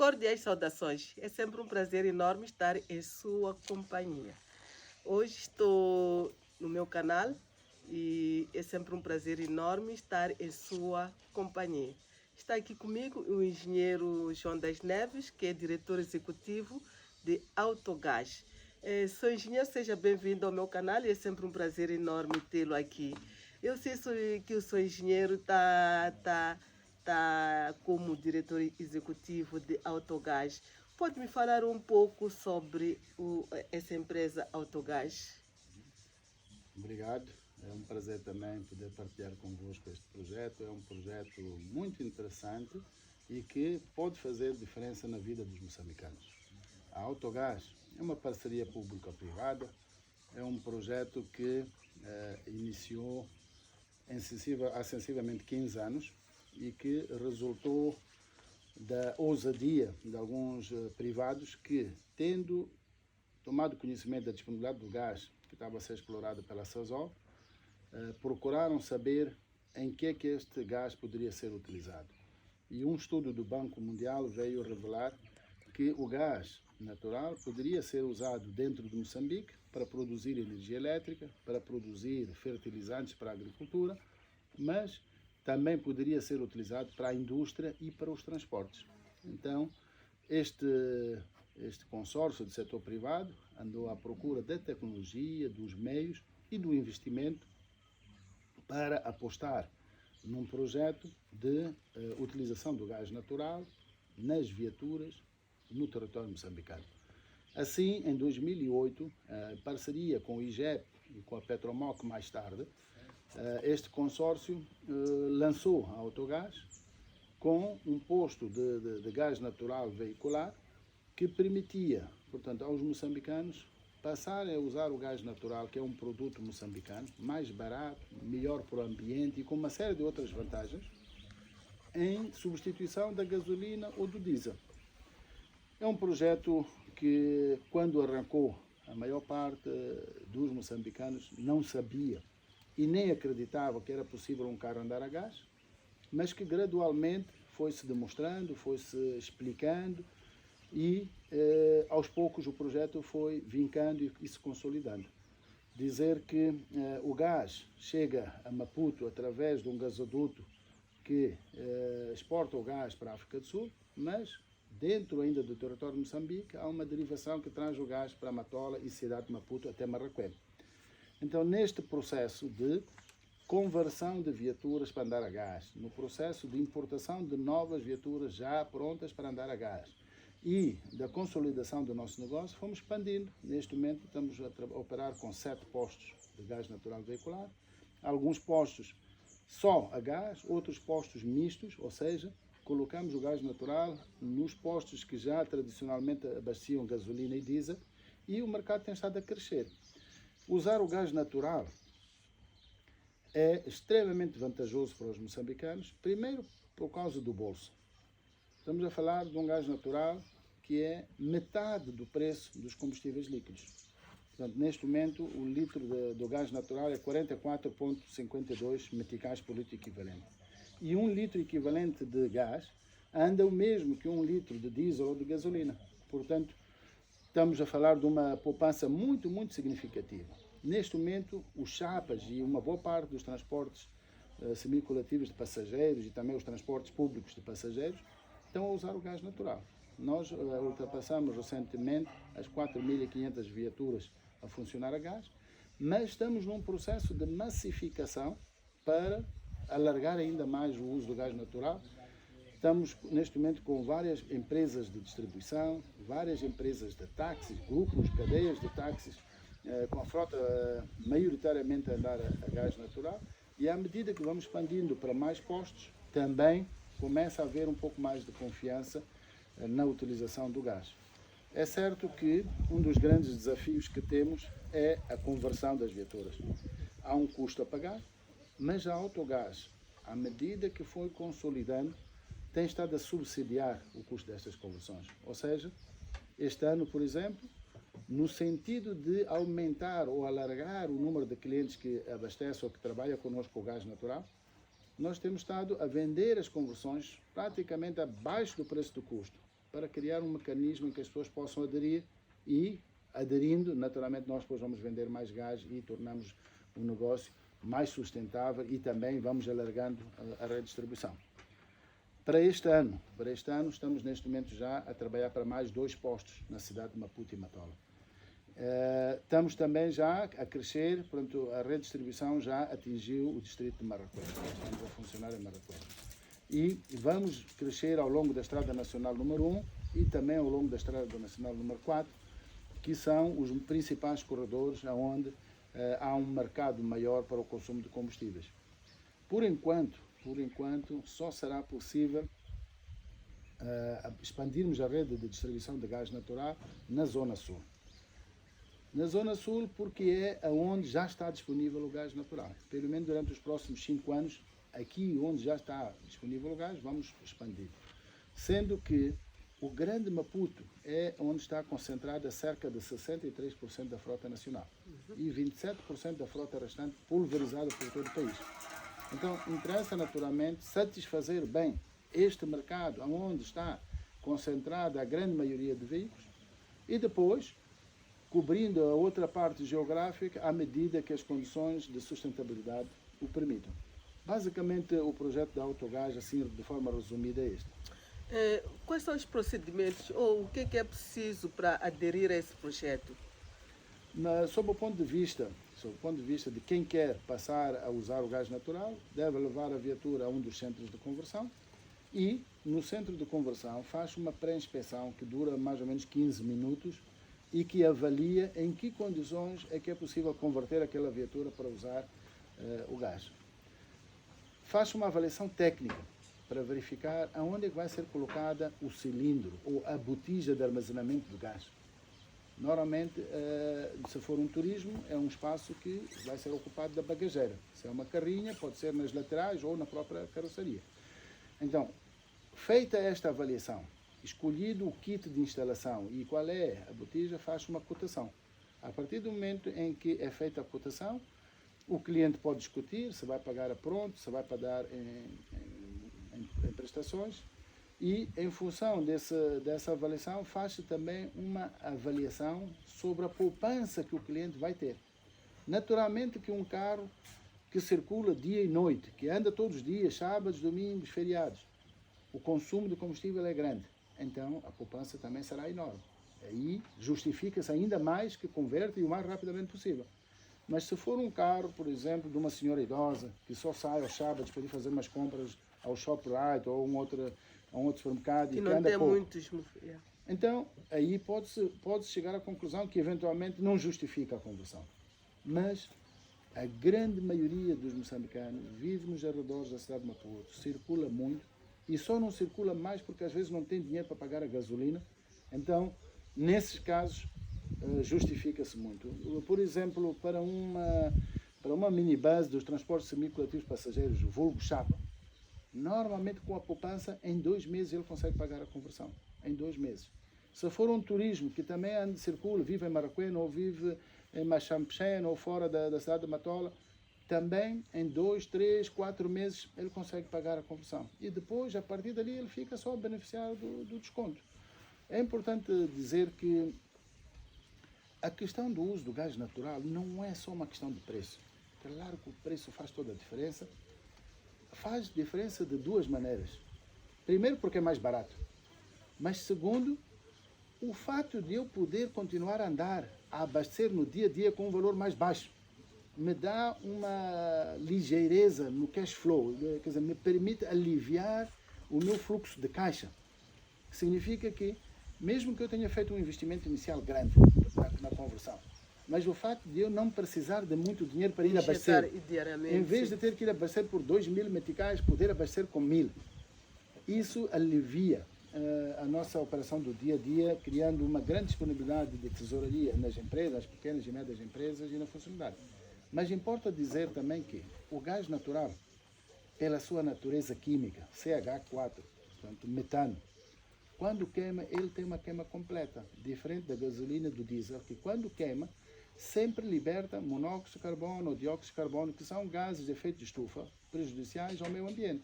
Cordiais saudações. É sempre um prazer enorme estar em sua companhia. Hoje estou no meu canal e é sempre um prazer enorme estar em sua companhia. Está aqui comigo o engenheiro João das Neves, que é diretor executivo de Autogás. Sou engenheiro, seja bem-vindo ao meu canal e é sempre um prazer enorme tê-lo aqui. Eu sei que o seu engenheiro está como diretor executivo de Autogás. Pode me falar um pouco sobre essa empresa Autogás? Obrigado. É um prazer também poder partilhar convosco este projeto. É um projeto muito interessante e que pode fazer diferença na vida dos moçambicanos. A Autogás é uma parceria público-privada, é um projeto que iniciou há sensivelmente 15 anos e que resultou da ousadia de alguns privados que, tendo tomado conhecimento da disponibilidade do gás que estava a ser explorado pela Sasol, procuraram saber em que é que este gás poderia ser utilizado. E um estudo do Banco Mundial veio revelar que o gás natural poderia ser usado dentro de Moçambique para produzir energia elétrica, para produzir fertilizantes para a agricultura, mas também poderia ser utilizado para a indústria e para os transportes. Então, este consórcio do setor privado andou à procura da tecnologia, dos meios e do investimento para apostar num projeto de utilização do gás natural nas viaturas no território moçambicano. Assim, em 2008, parceria com o IGEP e com a Petromoc mais tarde, este consórcio lançou a Autogás com um posto de gás natural veicular que permitia, portanto, aos moçambicanos passarem a usar o gás natural, que é um produto moçambicano, mais barato, melhor para o ambiente e com uma série de outras vantagens, em substituição da gasolina ou do diesel. É um projeto que, quando arrancou, a maior parte dos moçambicanos não sabia e nem acreditava que era possível um carro andar a gás, mas que gradualmente foi-se demonstrando, foi-se explicando e aos poucos o projeto foi vincando e se consolidando. Dizer que o gás chega a Maputo através de um gasoduto que exporta o gás para a África do Sul, mas dentro ainda do território de Moçambique há uma derivação que traz o gás para Matola e cidade de Maputo até Marraquém. Então, neste processo de conversão de viaturas para andar a gás, no processo de importação de novas viaturas já prontas para andar a gás e da consolidação do nosso negócio, fomos expandindo. Neste momento estamos a operar com 7 postos de gás natural veicular, alguns postos só a gás, outros postos mistos, ou seja, colocamos o gás natural nos postos que já tradicionalmente abasteciam gasolina e diesel e o mercado tem estado a crescer. Usar o gás natural é extremamente vantajoso para os moçambicanos, primeiro por causa do bolso. Estamos a falar de um gás natural que é metade do preço dos combustíveis líquidos. Portanto, neste momento, o litro do gás natural é 44,52 meticais por litro equivalente. E um litro equivalente de gás anda o mesmo que um litro de diesel ou de gasolina. Portanto, estamos a falar de uma poupança muito, muito significativa. Neste momento, os chapas e uma boa parte dos transportes semicoletivos de passageiros e também os transportes públicos de passageiros estão a usar o gás natural. Nós ultrapassamos recentemente as 4.500 viaturas a funcionar a gás, mas estamos num processo de massificação para alargar ainda mais o uso do gás natural. Estamos neste momento com várias empresas de distribuição, várias empresas de táxis, grupos, cadeias de táxis, com a frota maioritariamente a andar a gás natural, e à medida que vamos expandindo para mais postos, também começa a haver um pouco mais de confiança na utilização do gás. É certo que um dos grandes desafios que temos é a conversão das viaturas. Há um custo a pagar, mas a Autogás, à medida que foi consolidando, tem estado a subsidiar o custo destas conversões. Ou seja, este ano, por exemplo, no sentido de aumentar ou alargar o número de clientes que abastecem ou que trabalham connosco com o gás natural, nós temos estado a vender as conversões praticamente abaixo do preço do custo. para criar um mecanismo em que as pessoas possam aderir e, aderindo, naturalmente, nós depois vamos vender mais gás e tornamos o negócio mais sustentável e também vamos alargando a redistribuição. Para este ano, estamos neste momento já a trabalhar para mais 2 postos na cidade de Maputo e Matola. Estamos também já a crescer, portanto, a redistribuição já atingiu o distrito de Marraquém. Estamos a funcionar em Marraquém. E vamos crescer ao longo da Estrada Nacional número 1 e também ao longo da Estrada Nacional número 4, que são os principais corredores onde há um mercado maior para o consumo de combustíveis. Por enquanto, só será possível expandirmos a rede de distribuição de gás natural na Zona Sul. Na Zona Sul, porque é onde já está disponível o gás natural. Pelo menos durante os próximos 5 anos, aqui onde já está disponível o gás, vamos expandir. Sendo que o Grande Maputo é onde está concentrada cerca de 63% da frota nacional e 27% da frota restante pulverizada por todo o país. Então, interessa naturalmente satisfazer bem este mercado onde está concentrada a grande maioria de veículos e depois cobrindo a outra parte geográfica à medida que as condições de sustentabilidade o permitam. Basicamente, o projeto da Autogás, assim, de forma resumida, é este. Quais são os procedimentos ou o que é preciso para aderir a esse projeto? Sob o ponto de vista de quem quer passar a usar o gás natural, deve levar a viatura a um dos centros de conversão e, no centro de conversão, faz uma pré-inspeção que dura mais ou menos 15 minutos e que avalia em que condições é que é possível converter aquela viatura para usar o gás. Faz uma avaliação técnica para verificar aonde é que vai ser colocada o cilindro ou a botija de armazenamento de gás. Normalmente, se for um turismo, é um espaço que vai ser ocupado da bagageira. Se é uma carrinha, pode ser nas laterais ou na própria carroceria. Então, feita esta avaliação, escolhido o kit de instalação e qual é a botija, faz uma cotação. A partir do momento em que é feita a cotação, o cliente pode discutir se vai pagar a pronto, se vai pagar em prestações e, em função dessa avaliação, faz-se também uma avaliação sobre a poupança que o cliente vai ter. Naturalmente que um carro que circula dia e noite, que anda todos os dias, sábados, domingos, feriados, o consumo de combustível é grande. Então, a poupança também será enorme. Aí justifica-se ainda mais que converta e o mais rapidamente possível. Mas se for um carro, por exemplo, de uma senhora idosa, que só sai aos sábados para ir fazer umas compras ao ShopRite ou a um outro supermercado que não anda tem pouco. muitos. Então, aí pode chegar à conclusão que eventualmente não justifica a conversão. Mas a grande maioria dos moçambicanos vive nos arredores da cidade de Maputo, circula muito e só não circula mais porque às vezes não tem dinheiro para pagar a gasolina. Então, nesses casos, justifica-se muito. Por exemplo, para uma minibus dos transportes semi-coletivos passageiros, vulgo chapa, normalmente com a poupança, em 2 meses ele consegue pagar a conversão. Em 2 meses. Se for um turismo que também circula, vive em Marraquém ou vive em Machampechen ou fora da cidade de Matola, também em 2, 3, 4 meses ele consegue pagar a conversão. E depois, a partir dali, ele fica só a beneficiar do desconto. É importante dizer que a questão do uso do gás natural não é só uma questão de preço. Claro que o preço faz toda a diferença. Faz diferença de 2 maneiras. Primeiro, porque é mais barato. Mas segundo, o fato de eu poder continuar a andar, a abastecer no dia a dia com um valor mais baixo, me dá uma ligeireza no cash flow, quer dizer, me permite aliviar o meu fluxo de caixa. Significa que, mesmo que eu tenha feito um investimento inicial grande na conversão, mas o fato de eu não precisar de muito dinheiro para ir abastecer, em vez de ter que ir abastecer por 2.000 meticais, poder abastecer com 1.000, isso alivia a nossa operação do dia a dia, criando uma grande disponibilidade de tesouraria nas empresas, nas pequenas e médias empresas e na funcionalidade. Mas importa dizer também que o gás natural, pela sua natureza química, CH4, portanto, metano, quando queima, ele tem uma queima completa, diferente da gasolina e do diesel, que quando queima, sempre liberta monóxido de carbono ou dióxido de carbono, que são gases de efeito de estufa prejudiciais ao meio ambiente.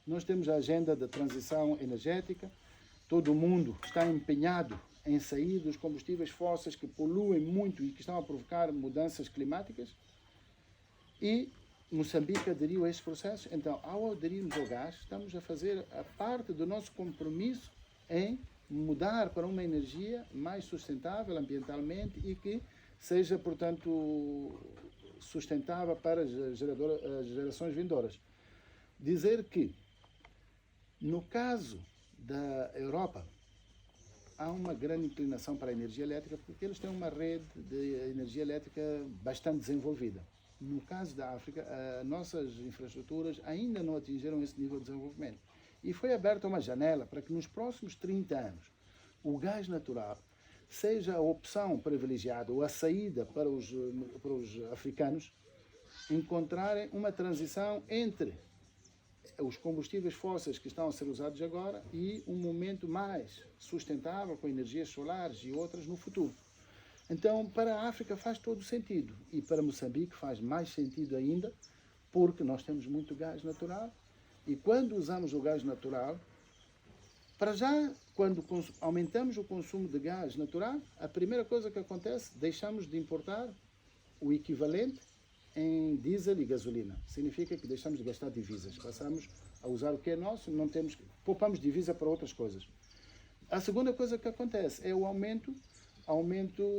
Nós temos a agenda da transição energética todo mundo está empenhado em sair dos combustíveis fósseis que poluem muito e que estão a provocar mudanças climáticas. E Moçambique aderiu a esse processo. Então, ao aderirmos ao gás, estamos a fazer a parte do nosso compromisso em mudar para uma energia mais sustentável ambientalmente e que seja, portanto, sustentável para as gerações vindouras. Dizer que, no caso da Europa, há uma grande inclinação para a energia elétrica porque eles têm uma rede de energia elétrica bastante desenvolvida. No caso da África, nossas infraestruturas ainda não atingiram esse nível de desenvolvimento. E foi aberta uma janela para que nos próximos 30 anos o gás natural seja a opção privilegiada ou a saída para os africanos encontrarem uma transição entre os combustíveis fósseis que estão a ser usados agora e um momento mais sustentável com energias solares e outras no futuro. Então, para a África faz todo sentido e para Moçambique faz mais sentido ainda porque nós temos muito gás natural e quando usamos o gás natural, para já, quando aumentamos o consumo de gás natural, a primeira coisa que acontece, deixamos de importar o equivalente em diesel e gasolina. Significa que deixamos de gastar divisas, passamos a usar o que é nosso, poupamos divisa para outras coisas. A segunda coisa que acontece é o aumento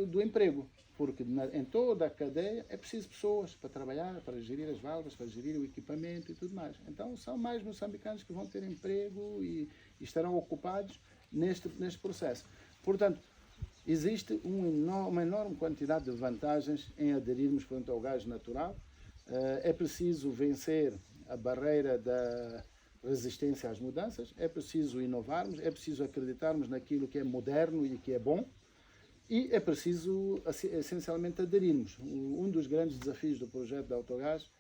do emprego, porque em toda a cadeia é preciso pessoas para trabalhar, para gerir as válvulas, para gerir o equipamento e tudo mais. Então são mais moçambicanos que vão ter emprego e estarão ocupados neste processo. Portanto, existe uma enorme quantidade de vantagens em aderirmos ao gás natural. É preciso vencer a barreira da resistência às mudanças, é preciso inovarmos, é preciso acreditarmos naquilo que é moderno e que é bom, e é preciso, essencialmente, aderirmos. Um dos grandes desafios do projeto da Autogás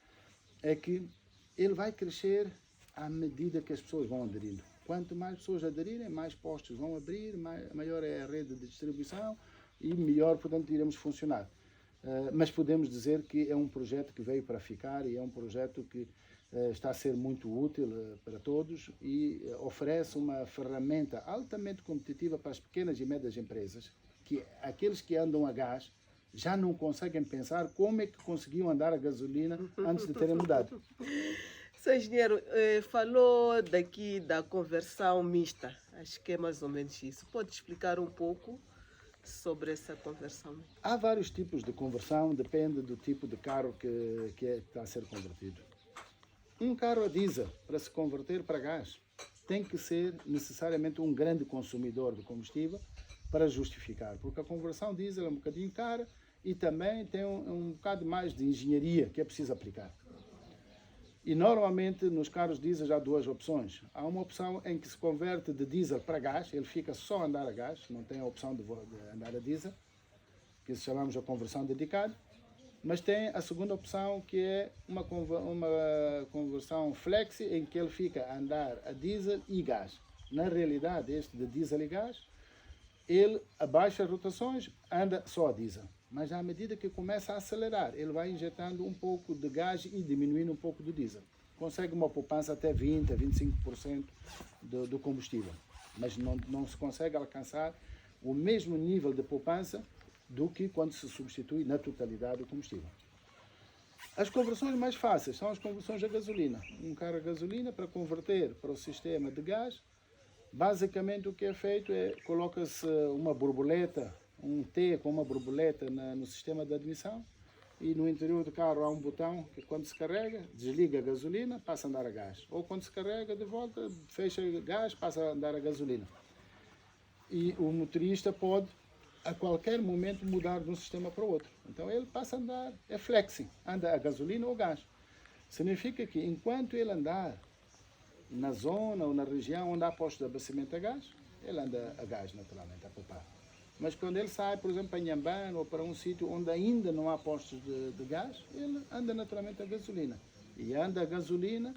é que ele vai crescer à medida que as pessoas vão aderindo. Quanto mais pessoas aderirem, mais postos vão abrir, maior é a rede de distribuição e melhor, portanto, iremos funcionar. Mas podemos dizer que é um projeto que veio para ficar e é um projeto que está a ser muito útil para todos e oferece uma ferramenta altamente competitiva para as pequenas e médias empresas, que aqueles que andam a gás já não conseguem pensar como é que conseguiam andar a gasolina antes de terem mudado. Seu engenheiro, falou daqui da conversão mista, acho que é mais ou menos isso. Pode explicar um pouco sobre essa conversão? Há vários tipos de conversão, depende do tipo de carro que está a ser convertido. Um carro a diesel, para se converter para gás, tem que ser necessariamente um grande consumidor de combustível para justificar, porque a conversão diesel é um bocadinho cara e também tem um bocado mais de engenharia que é preciso aplicar. E normalmente nos carros diesel há duas opções. Há uma opção em que se converte de diesel para gás, ele fica só a andar a gás, não tem a opção de andar a diesel, que chamamos a conversão dedicada. Mas tem a segunda opção, que é uma conversão flexi, em que ele fica a andar a diesel e gás. Na realidade, este de diesel e gás, ele abaixa as rotações, anda só a diesel. Mas à medida que começa a acelerar, ele vai injetando um pouco de gás e diminuindo um pouco do diesel. Consegue uma poupança até 20% a 25% do combustível. Mas não se consegue alcançar o mesmo nível de poupança do que quando se substitui na totalidade o combustível. As conversões mais fáceis são as conversões a gasolina. Um carro a gasolina, para converter para o sistema de gás, basicamente o que é feito é coloca-se uma borboleta, um T com uma borboleta no sistema de admissão e no interior do carro há um botão que quando se carrega, desliga a gasolina, passa a andar a gás. Ou quando se carrega de volta, fecha o gás, passa a andar a gasolina. E o motorista pode a qualquer momento mudar de um sistema para o outro. Então ele passa a andar, é flexing, anda a gasolina ou gás. Significa que enquanto ele andar na zona ou na região onde há postos de abastecimento a gás, ele anda a gás naturalmente, a poupar. Mas quando ele sai, por exemplo, para Inhambane ou para um sítio onde ainda não há postos de gás, ele anda naturalmente a gasolina. E anda a gasolina,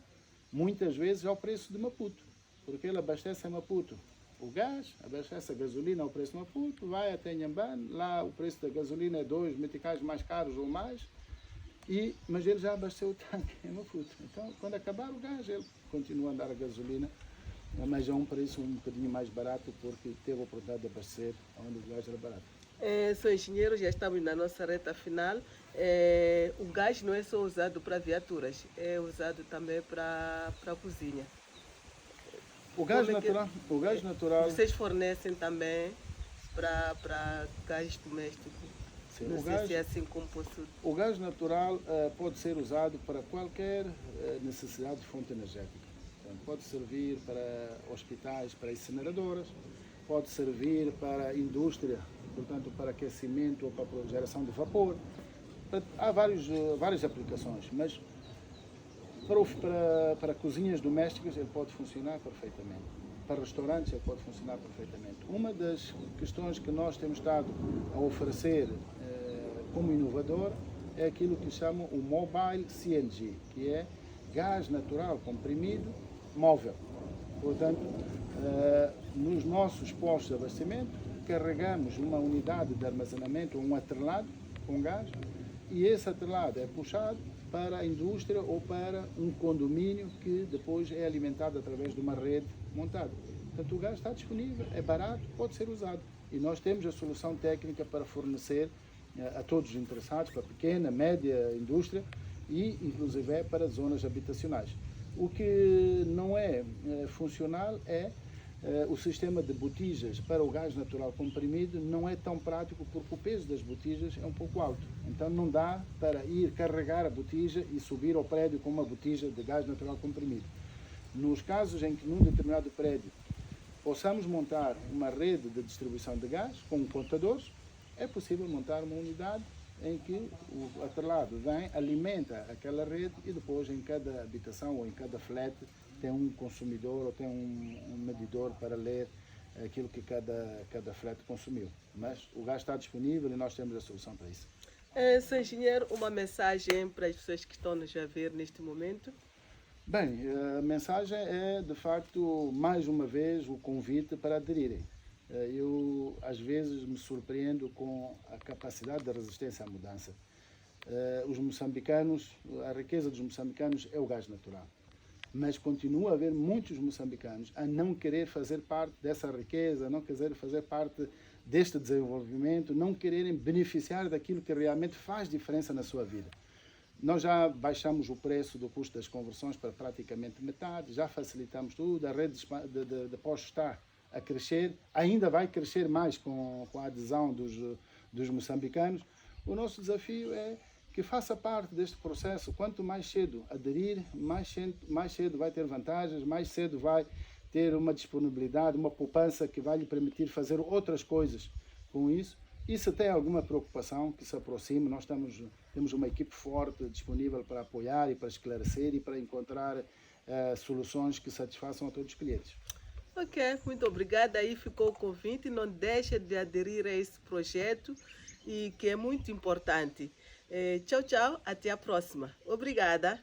muitas vezes, ao preço de Maputo, porque ele abastece a Maputo o gás, abastece a gasolina ao preço de Maputo, vai até Inhambane, lá o preço da gasolina é 2 meticais mais caros ou mais, mas ele já abasteceu o tanque em Maputo. Então, quando acabar o gás, ele continua a andar a gasolina mas é um preço um bocadinho mais barato porque teve a oportunidade de abastecer onde o gás era barato. Sou engenheiro, já estamos na nossa reta final. O gás não é só usado para viaturas, é usado também para a cozinha. O gás natural. Vocês fornecem também para gás doméstico? Sim, não sei se é assim como posso... O gás natural pode ser usado para qualquer necessidade de fonte energética. Então, pode servir para hospitais, para incineradoras, pode servir para a indústria, portanto, para aquecimento ou para a geração de vapor. Há várias aplicações, mas para cozinhas domésticas ele pode funcionar perfeitamente. Para restaurantes ele pode funcionar perfeitamente. Uma das questões que nós temos estado a oferecer como inovador é aquilo que chamam o Mobile CNG, que é gás natural comprimido móvel. Portanto, nos nossos postos de abastecimento, carregamos uma unidade de armazenamento, um atrelado com gás, e esse atrelado é puxado para a indústria ou para um condomínio que depois é alimentado através de uma rede montada. Portanto, o gás está disponível, é barato, pode ser usado. E nós temos a solução técnica para fornecer a todos os interessados, para a pequena, média indústria e, inclusive, para zonas habitacionais. O que não é funcional é o sistema de botijas para o gás natural comprimido não é tão prático porque o peso das botijas é um pouco alto. Então não dá para ir carregar a botija e subir ao prédio com uma botija de gás natural comprimido. Nos casos em que num determinado prédio possamos montar uma rede de distribuição de gás com contadores, é possível montar uma unidade em que o atrelado vem, alimenta aquela rede e depois em cada habitação ou em cada flat tem um consumidor ou tem um medidor para ler aquilo que cada flat consumiu. Mas o gás está disponível e nós temos a solução para isso. Sr. Engenheiro, uma mensagem para as pessoas que estão nos a ver neste momento? Bem, a mensagem é, de facto, mais uma vez, o convite para aderirem. Eu, às vezes, me surpreendo com a capacidade da resistência à mudança. Os moçambicanos, a riqueza dos moçambicanos é o gás natural. Mas continua a haver muitos moçambicanos a não querer fazer parte dessa riqueza, não querer fazer parte deste desenvolvimento, não quererem beneficiar daquilo que realmente faz diferença na sua vida. Nós já baixamos o preço do custo das conversões para praticamente metade, já facilitamos tudo, a rede de postos está a crescer, ainda vai crescer mais com a adesão dos moçambicanos. O nosso desafio é que faça parte deste processo. Quanto mais cedo aderir, mais cedo vai ter vantagens, mais cedo vai ter uma disponibilidade, uma poupança que vai lhe permitir fazer outras coisas com isso. E se tem alguma preocupação, que se aproxime, nós temos uma equipe forte disponível para apoiar e para esclarecer e para encontrar soluções que satisfaçam a todos os clientes. Ok, muito obrigada. Aí ficou o convite. Não deixe de aderir a esse projeto e que é muito importante. Tchau, tchau. Até a próxima. Obrigada.